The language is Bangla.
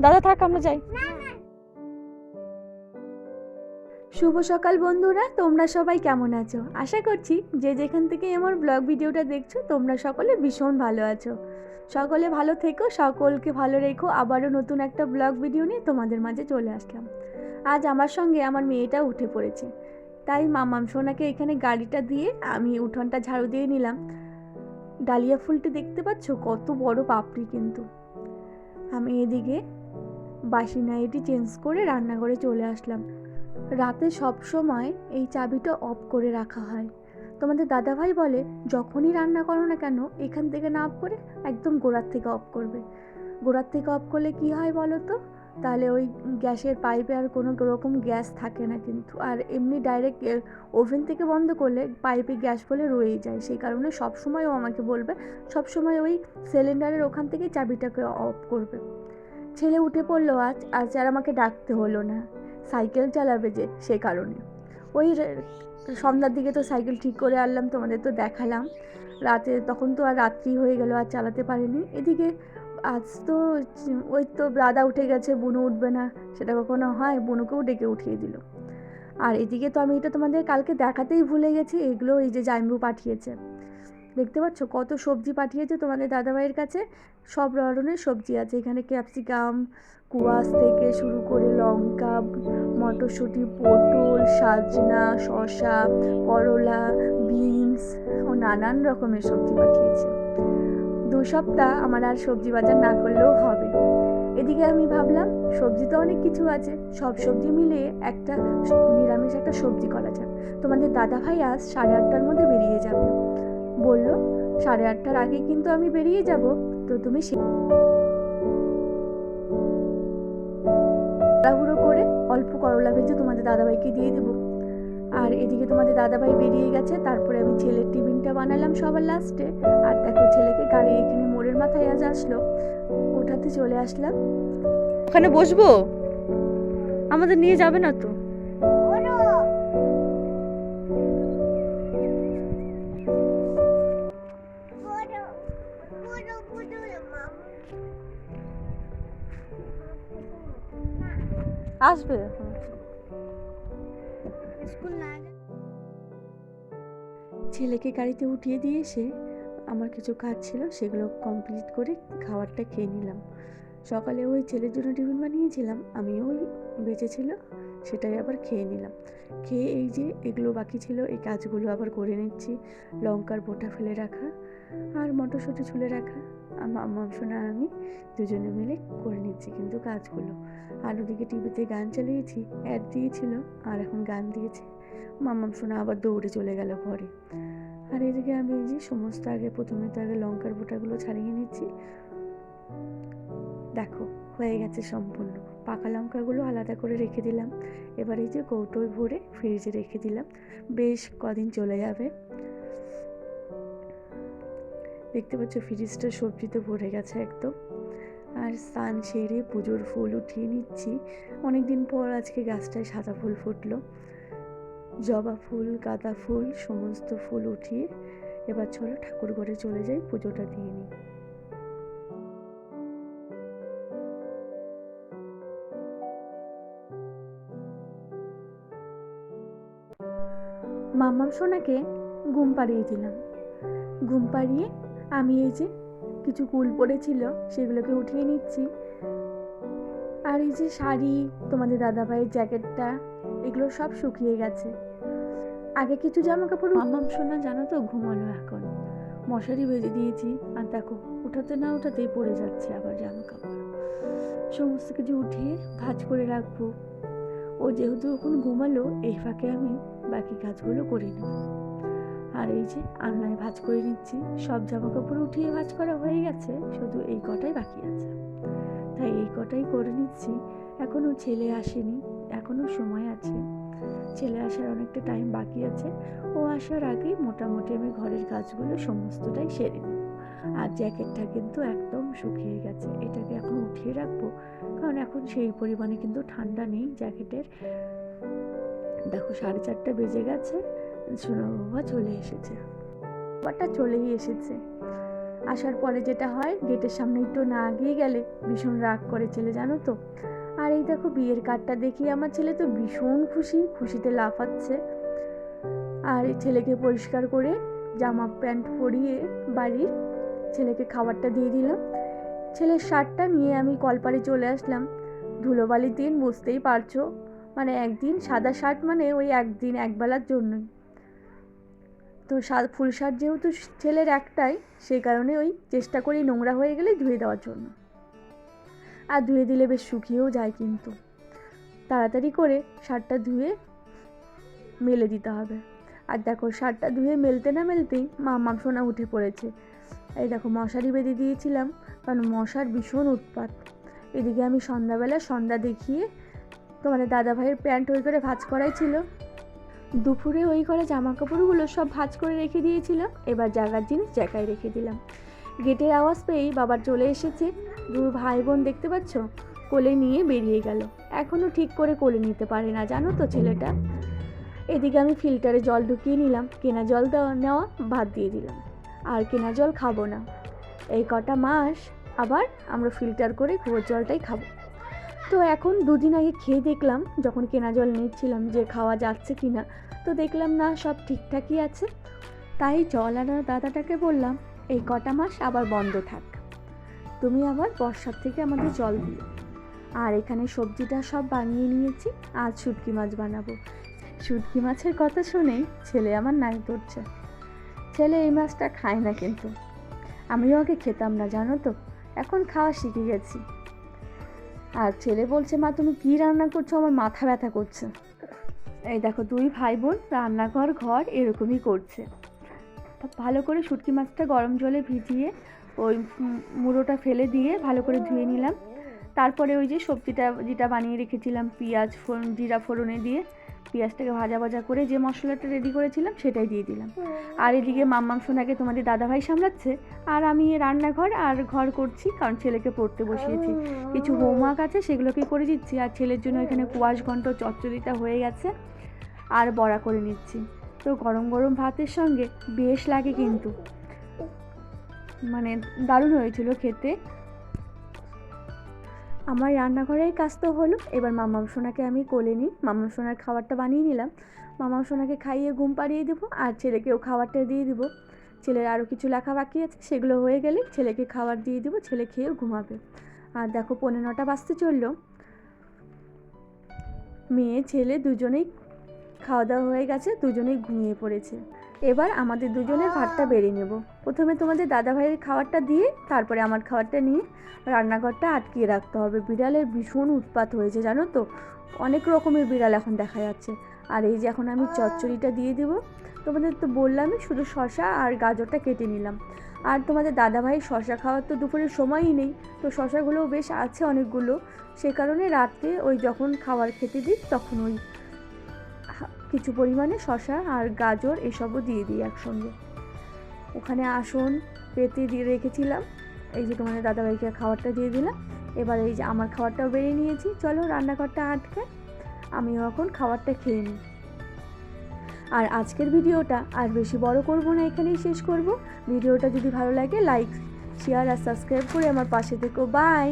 দাদা থাক, আমরা যাই। শুভ সকাল বন্ধুরা, তোমরা সবাই কেমন আছো? আশা করছি যে যেখান থেকে আমার ব্লগ ভিডিওটা দেখছো তোমরা সকলে ভীষণ ভালো আছো। সকলে ভালো থেকো, সকলকে ভালো রেখো। আবারও নতুন একটা ব্লগ ভিডিও নিয়ে তোমাদের মাঝে চলে আসলাম। আজ আমার সঙ্গে আমার মেয়েটা উঠে পড়েছে, তাই মামাম সোনাকে এখানে গাড়িটা দিয়ে আমি উঠোনটা ঝাড়ু দিয়ে নিলাম। ডালিয়া ফুলটি দেখতে পাচ্ছ কত বড় পাপড়ি, কিন্তু আমি এদিকে বাসি নাইটি চেঞ্জ করে রান্নাঘরে চলে আসলাম। রাতে সব সময় এই চাবিটা অফ করে রাখা হয়। তোমাদের দাদাভাই বলে যখনই রান্না করো না কেন এখান থেকে না অফ করে একদম গোড়ার থেকে অফ করবে। গোড়ার থেকে অফ করলে কি হয় বলো তো? তাহলে ওই গ্যাসের পাইপে আর কোনো রকম গ্যাস থাকে না কিন্তু, আর এমনি ডাইরেক্ট ওভেন থেকে বন্ধ করলে পাইপে গ্যাস বলে রয়েই যায়। সেই কারণে সবসময় ও আমাকে বলবে সবসময় ওই সিলিন্ডারের ওখান থেকে চাবিটাকে অফ করবে। ছেলে উঠে পড়লো, আজ আর আমাকে ডাকতে হলো না, সাইকেল চালাবে যে সে কারণে। ওই সন্ধ্যার দিকে তো সাইকেল ঠিক করে আনলাম, তোমাদের তো দেখালাম। রাতে তখন তো আর রাত্রি হয়ে গেল, আর চালাতে পারিনি। এদিকে আজ তো ওই তো দাদা উঠে গেছে, বুনু উঠবে না, সেটা কখনো হয়? বুনুকেও ডেকে উঠিয়ে দিল। আর এদিকে তো আমি এটা তোমাদের কালকে দেখাতেই ভুলে গেছি, এগুলো এই যে জাইম্বু পাঠিয়েছে, দেখতে পাচ্ছ কত সবজি পাঠিয়েছে তোমাদের দাদাভাইয়ের কাছে। সব ধরনের সবজি আছে এখানে, ক্যাপসিকাম, কুয়াশ থেকে শুরু করে লঙ্কা, মটরশুঁটি, পটল, সাজনা, শসা, করলা, বিনস ও নানান রকমের সবজি পাঠিয়েছে। 2 সপ্তাহ আমার আর সবজি বাজার না করলেও হবে। এদিকে আমি ভাবলাম সবজি তো অনেক কিছু আছে, সব সবজি মিলিয়ে একটা নিরামিষ একটা সবজি করা যাক। তোমাদের দাদাভাই আজ 8:30টার মধ্যে বেরিয়ে যাবে, বললো 8:30টার আগে কিন্তু আমি বেরিয়ে যাব, তো তুমি তাড়াহুড়ো করে অল্প করলা ভেজে তোমাদের দাদাভাইকে দিয়ে দেবো। আর এদিকে তোমাদের দাদাভাই বেরিয়ে গেছে, তারপরে আমি ছেলের টিফিনটা বানালাম সবার লাস্টে। আর দেখো ছেলেকে গাড়ি এখানে মোড়ের মাথায় আজ আসলো, ওঠাতে চলে আসলাম। ওখানে বসবো? আমাদের নিয়ে যাবে না তো? আসবে ছেলেকে গাড়িতে উঠিয়ে দিয়ে এসে আমার কিছু কাজ ছিল সেগুলো কমপ্লিট করে খাবারটা খেয়ে নিলাম। সকালে ওই ছেলের জন্য টিফিন বানিয়েছিলাম, আমিও ওই বেঁচেছিল সেটাই আবার খেয়ে নিলাম। খেয়ে এই যে এগুলো বাকি ছিল এই কাজগুলো আবার করে নিচ্ছি। লঙ্কার বোটা ফেলে রাখা আর মটরশুঁটি ছুলে রাখা, মাংস না আমি দুজনে মিলে করে নিচ্ছি কিন্তু কাজগুলো। আর ওদিকে টিভিতে গান চালিয়েছি, অ্যাড দিয়েছিল আর এখন গান দিয়েছে। মাম্মাম শোনা আবার দৌড়ে চলে গেল ঘরে। আর এদিকে আমি এই যে সমস্ত প্রথমে তো আগে লঙ্কার বোটাগুলো ছাড়িয়ে নিচ্ছি। দেখো হয়ে গেছে সম্পূর্ণ। পাকা লঙ্কাগুলো আলাদা করে রেখে দিলাম। এবার এই যে কৌটোয় ভরে ফ্রিজে রেখে দিলাম, বেশ কদিন চলে যাবে। দেখতে পাচ্ছ ফ্রিজটা সবজিতে ভরে গেছে একদম। আর স্নান সেরে পুজোর ফুল উঠিয়ে নিচ্ছি। অনেকদিন পর আজকে গাছটায় সাদা ফুল ফুটলো, জবা ফুল, গাঁদা ফুল, সমস্ত ফুল উঠিয়ে এবার চলো ঠাকুর ঘরে চলে যাই, পুজোটা দিয়ে নিই। মাম্মাম সোনাকে ঘুম পাড়িয়ে দিলাম। ঘুম পাড়িয়ে আমি এই যে কিছু কুল পড়েছিল সেগুলোকে উঠিয়ে নিচ্ছি। আর এই যে শাড়ি, তোমাদের দাদাভাইয়ের জ্যাকেটটা, এগুলো সব শুকিয়ে গেছে। আগে কিছু জামা কাপড় মাম্মাম সোনা জানো তো ঘুমালো এখন, মশারি বেঁধে দিয়েছি। আর দেখো উঠাতে না উঠাতেই পড়ে যাচ্ছে আবার জামা কাপড়। সমস্ত কিছু উঠিয়ে ভাঁজ করে রাখবো। ও যেহেতু এখন ঘুমালো এই ফাঁকে আমি বাকি কাজগুলো করে নেব। আর এই যে আলনায় ভাঁজ করে নিচ্ছি, সব জামা কাপড় উঠিয়ে ভাঁজ করা হয়ে গেছে, শুধু এই কটাই বাকি আছে, তাই এই কটাই করে নিচ্ছি। এখনও ছেলে আসেনি, এখনও সময় আছে, ছেলে আসার অনেকটা টাইম বাকি আছে। ও আসার আগেই মোটামুটি আমি ঘরের কাজগুলো সমস্তটাই সেরে নেব। আর জ্যাকেটটা কিন্তু একদম শুকিয়ে গেছে, এটাকে এখন উঠিয়ে রাখবো, কারণ এখন সেই পরিমাণে কিন্তু ঠান্ডা নেই জ্যাকেটের। দেখো 4:30 বেজে গেছে, সোনা বাবা চলে এসেছে, বাবাটা চলেই এসেছে। আসার পরে যেটা হয়, গেটের সামনে একটু না গিয়ে গেলে ভীষণ রাগ করে ছেলে, জানো তো। আর এই দেখো বিয়ের কার্ডটা দেখিয়ে আমার ছেলে তো ভীষণ খুশিতে লাফাচ্ছে। আর এই ছেলেকে পরিষ্কার করে জামা প্যান্ট পরিয়ে বাড়ির ছেলেকে খাবারটা দিয়ে দিলাম। ছেলের শার্টটা নিয়ে আমি কলপাড়ে চলে আসলাম। ধুলোবালির দিন, বুঝতেই পারছো, মানে একদিন সাদা শার্ট মানে ওই একদিন একবেলার জন্যই তো। ফুল শার্ট যেহেতু ছেলের একটাই, সেই কারণে ওই চেষ্টা করি নোংরা হয়ে গেলে ধুয়ে দেওয়ার জন্য। আর ধুয়ে দিলে বেশ শুকিয়েও যায়, কিন্তু তাড়াতাড়ি করে শার্টটা ধুয়ে মেলে দিতে হবে। আর দেখো শার্টটা ধুয়ে মেলতে না মেলতেই মাম্মাম সোনা উঠে পড়েছে। এই দেখো মশারি বেঁধে দিয়েছিলাম, কারণ মশার ভীষণ উৎপাত। এদিকে আমি সন্ধ্যা দেখিয়ে তোমাদের দাদাভাইয়ের প্যান্ট ওই করে ভাঁজ করাই ছিল। দুপুরে ওই করে জামা কাপড়গুলো সব ভাঁজ করে রেখে দিয়েছিলাম, এবার জায়গার জিনিস জায়গায় রেখে দিলাম। গেটের আওয়াজ পেয়েই বাবা চলে এসেছে। দু ভাই বোন দেখতে পাচ্ছ, কোলে নিয়ে বেরিয়ে গেল। এখনও ঠিক করে কোলে নিতে পারে না, জানো তো ছেলেটা। এদিকে আমি ফিল্টারে জল ঢুকিয়ে নিলাম, কেনা জল নেওয়া বাদ দিয়ে দিলাম। আর কেনা জল খাবো না, এই কটা মাস আবার আমরা ফিল্টার করে কুয়োর জলটাই খাবো। তো এখন দুদিন আগে খেয়ে দেখলাম, যখন কেনা জল নিচ্ছিলাম, যে খাওয়া যাচ্ছে কি না। তো দেখলাম না, সব ঠিকঠাকই আছে। তাই জল আনা দাদাটাকে বললাম, এই কটা মাস আবার বন্ধ থাক, তুমি আবার বর্ষার থেকে আমাদের জল দিও। আর এখানে সবজিটা সব বানিয়ে নিয়েছি, আজ শুটকি মাছ বানাবো। শুটকি মাছের কথা শুনেই ছেলে আমার নাক ধরছে। ছেলে এই মাছটা খায় না, কিন্তু আমিও আগে খেতাম না, জানো তো, এখন খাওয়া শিখে গেছি। আর ছেলে বলছে, মা তুমি কী রান্না করছো, আমার মাথা ব্যথা করছে। এই দেখো দুই ভাই বোন রান্নাঘর ঘর এরকমই করছে। ভালো করে শুটকি মাছটা গরম জলে ভিজিয়ে ওই মুড়োটা ফেলে দিয়ে ভালো করে ধুয়ে নিলাম। তারপরে ওই যে সবজিটা যেটা বানিয়ে রেখেছিলাম, পেঁয়াজ জিরা ফোড়নে দিয়ে পেঁয়াজটাকে ভাজা করে যে মশলাটা রেডি করেছিলাম সেটাই দিয়ে দিলাম। আর এদিকে মাম্মাম সোনাকে তোমাদের দাদাভাই সামলাচ্ছে, আর আমি রান্নাঘর আর ঘর করছি, কারণ ছেলেকে পড়তে বসিয়েছি। কিছু হোমওয়ার্ক আছে, সেগুলোকেই করে দিচ্ছি। আর ছেলের জন্য এখানে কুয়াশ ঘন্ট চচ্চড়িটা হয়ে গেছে, আর বড়া করে নিচ্ছি। তো গরম গরম ভাতের সঙ্গে বেশ লাগে, কিন্তু মানে দারুণ হয়েছিল খেতে। আমার রান্নাঘরের কাজ তো হলো, এবার মাম্মাম সোনাকে আমি কোলে নিই। মাম্মাম সোনার খাবারটা বানিয়ে নিলাম, মাম্মাম সোনাকে খাইয়ে ঘুম পাড়িয়ে দেবো, আর ছেলেকেও খাবারটা দিয়ে দেবো। ছেলের আরও কিছু লেখা বাকি আছে, সেগুলো হয়ে গেলে ছেলেকে খাবার দিয়ে দেবো, ছেলে খেয়েও ঘুমাবে। আর দেখো 9:45 বাজতে চললো, মেয়ে ছেলে দুজনেই খাওয়া দাওয়া হয়ে গেছে, দুজনেই ঘুমিয়ে পড়েছে। এবার আমাদের দুজনের ভাতটা বেড়ে নেব। প্রথমে তোমাদের দাদাভাইয়ের খাবারটা দিয়ে তারপরে আমার খাবারটা নিয়ে রান্নাঘরটা আটকিয়ে রাখতে হবে। বিড়ালের ভীষণ উৎপাত হয়েছে, জানো তো, অনেক রকমের বিড়াল এখন দেখা যাচ্ছে। আর এই যে এখন আমি চচ্চড়িটা দিয়ে দেবো। তোমাদের তো বললামই, শুধু শসা আর গাজরটা কেটে নিলাম। আর তোমাদের দাদাভাই শসা খাওয়ার তো দুপুরের সময়ই নেই, তো শসাগুলোও বেশ আছে অনেকগুলো। সে কারণে রাত্রে ওই যখন খাবার খেতে দিই, তখন ওই কিছু পরিমাণে শসা আর গাজর এসবও দিয়ে দিই একসঙ্গে। ওখানে আসন পেতে দিয়ে রেখেছিলাম, এই যে তোমাদের দাদাভাইকে খাবারটা দিয়ে দিলাম। এবার এই যে আমার খাবারটাও বেরিয়ে নিয়েছি, চলো রান্নাঘরটা আটকে আমিও এখন খাবারটা খেয়ে নিই। আর আজকের ভিডিওটা আর বেশি বড় করব না, এখানেই শেষ করব। ভিডিওটা যদি ভালো লাগে লাইক শেয়ার আর সাবস্ক্রাইব করে আমার পাশে থেকো। বাই।